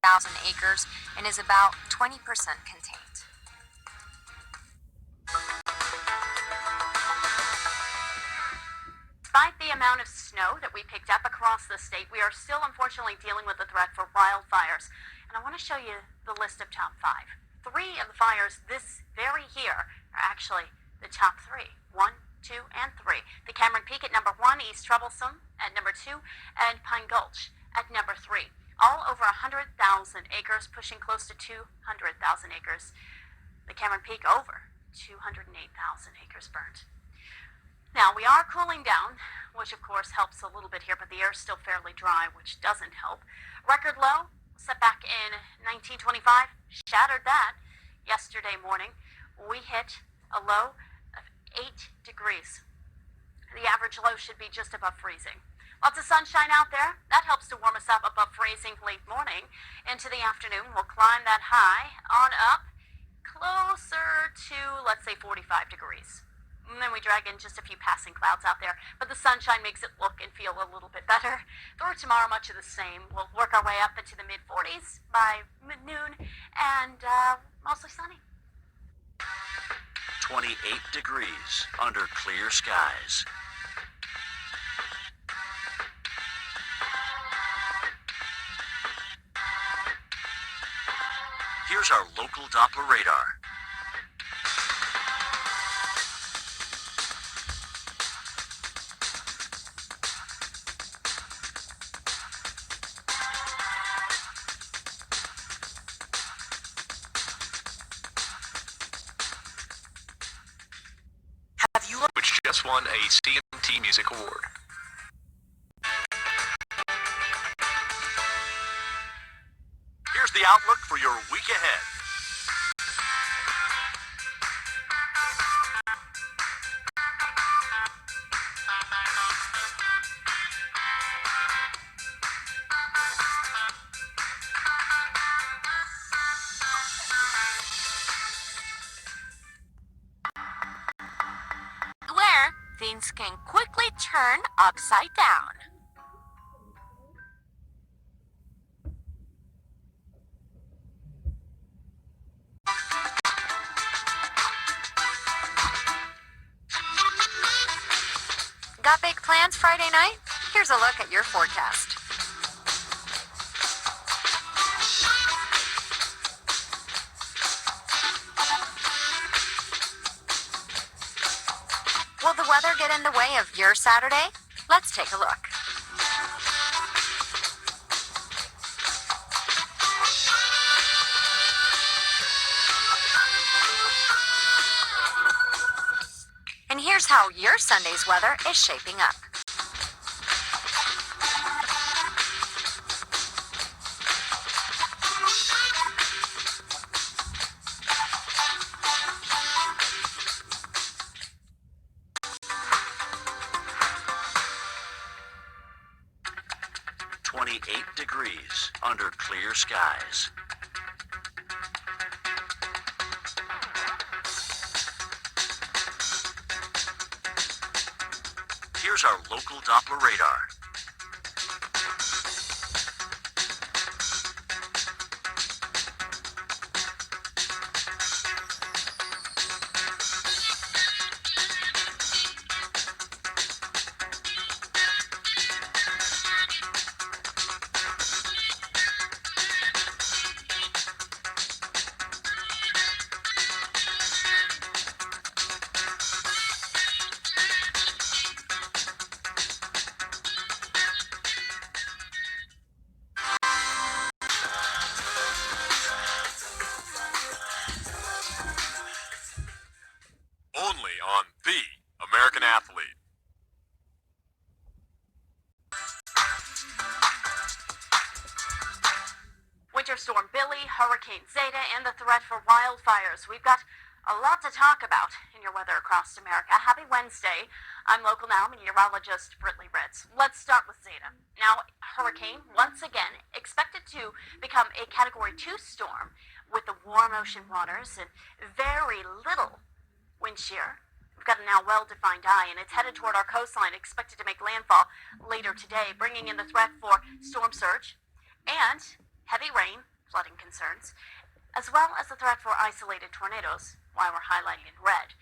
1,000 acres and is about 20% contained. Despite the amount of snow that we picked up across the state, we are still unfortunately dealing with the threat for wildfires. And I want to show you the list of top 5. 3 of the fires this very year are actually the top 3. 1, 2, and 3. The Cameron Peak at number 1, East Troublesome at number 2, and Pine Gulch at number 3. All over 100,000 acres, pushing close to 200,000 acres. The Cameron Peak over 208,000 acres burnt. Now, we are cooling down, which of course helps a little bit here, but the air is still fairly dry, which doesn't help. Record low set back in 1925, shattered that yesterday morning. We hit a low of 8 degrees. The average low should be just above freezing. Lots of sunshine out there. That helps to warm us up above freezing late morning. Into the afternoon, we'll climb that high on up closer to, let's say, 45 degrees. And then we drag in just a few passing clouds out there. But the sunshine makes it look and feel a little bit better. Through tomorrow, much of the same. We'll work our way up into the mid-40s by mid-noon and mostly sunny. 28 degrees under clear skies. Here's our local Doppler radar. Which just won a CMT Music Award. Here's the outlook for your week ahead. Where things can quickly turn upside down. Got big plans Friday night? Here's a look at your forecast. Will the weather get in the way of your Saturday? Let's take a look. And here's how your Sunday's weather is shaping up. Degrees under clear skies. Here's our local Doppler radar. Only on The American Athlete. Winter Storm Billy, Hurricane Zeta, and the threat for wildfires. We've got a lot to talk about in your weather across America. Happy Wednesday. I'm local now meteorologist Britley Ritz. Let's start with Zeta. Now, hurricane, once again, expected to become a Category 2 storm with the warm ocean waters and very little wind shear. We've got a now well-defined eye, and it's headed toward our coastline, expected to make landfall later today, bringing in the threat for storm surge and heavy rain, flooding concerns, as well as the threat for isolated tornadoes, why we're highlighting in red.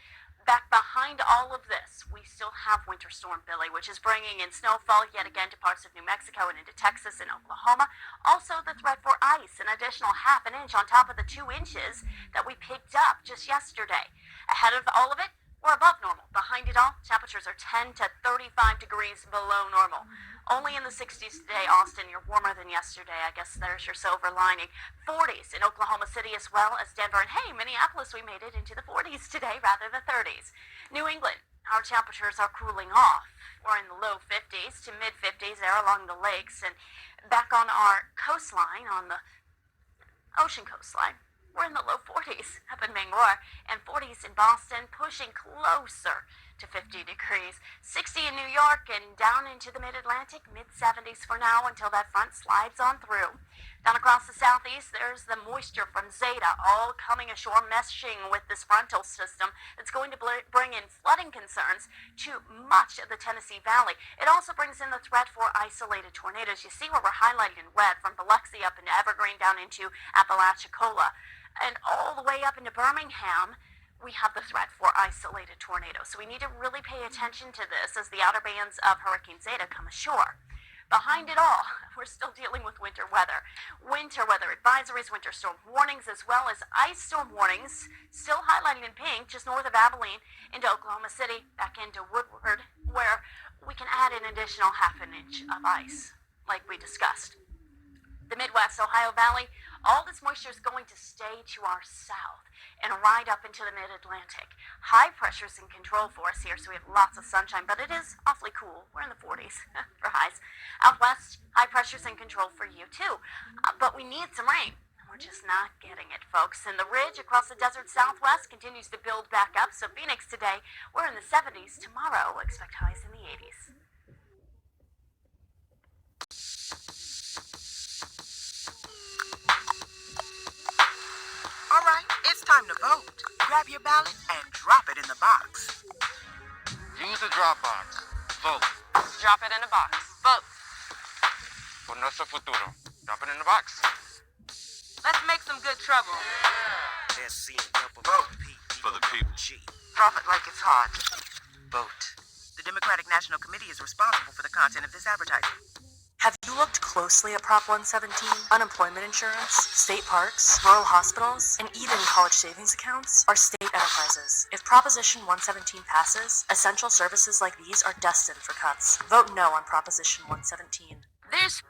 Back behind all of this, we still have Winter Storm Billy, which is bringing in snowfall yet again to parts of New Mexico and into Texas and Oklahoma. Also, the threat for ice, an additional half an inch on top of the 2 inches that we picked up just yesterday. Ahead of all of it, we're above normal. Behind it all, temperatures are 10 to 35 degrees below normal. Only in the 60s today, Austin. You're warmer than yesterday. I guess there's your silver lining. 40s in Oklahoma City as well as Denver. And hey, Minneapolis, we made it into the 40s today rather than 30s. New England, our temperatures are cooling off. We're in the low 50s to mid 50s there along the lakes. And back on our coastline, on the ocean coastline, we're in the low 40s up in Mangor and 40s in Boston, pushing closer to 50 degrees. 60 in New York and down into the mid-Atlantic, mid-70s for now until that front slides on through. Down across the southeast, there's the moisture from Zeta all coming ashore, meshing with this frontal system that's going to bring in flooding concerns to much of the Tennessee Valley. It also brings in the threat for isolated tornadoes. You see where we're highlighted in red from Biloxi up into Evergreen down into Apalachicola. And all the way up into Birmingham, we have the threat for isolated tornadoes. So we need to really pay attention to this as the outer bands of Hurricane Zeta come ashore. Behind it all, we're still dealing with winter weather. Winter weather advisories, winter storm warnings, as well as ice storm warnings, still highlighted in pink, just north of Abilene into Oklahoma City, back into Woodward, where we can add an additional half an inch of ice, like we discussed. The Midwest, Ohio Valley, all this moisture is going to stay to our south and right up into the mid-Atlantic. High pressure's in control for us here, so we have lots of sunshine, but it is awfully cool. We're in the 40s for highs. Out west, high pressure's in control for you too, but we need some rain. We're just not getting it, folks. And the ridge across the desert southwest continues to build back up, so Phoenix today, we're in the 70s. Tomorrow, expect highs in the 80s. All right, it's time to vote. Grab your ballot and drop it in the box. Use the drop box. Vote. Drop it in a box. Vote. Por nuestro futuro. Drop it in the box. Let's make some good trouble. SC and double vote. For the people. Drop it like it's hot. Vote. The Democratic National Committee is responsible for the content of this advertising. Have you looked closely at Prop 117? Unemployment insurance, state parks, rural hospitals, and even college savings accounts are state enterprises. If Proposition 117 passes, essential services like these are destined for cuts. Vote no on Proposition 117. This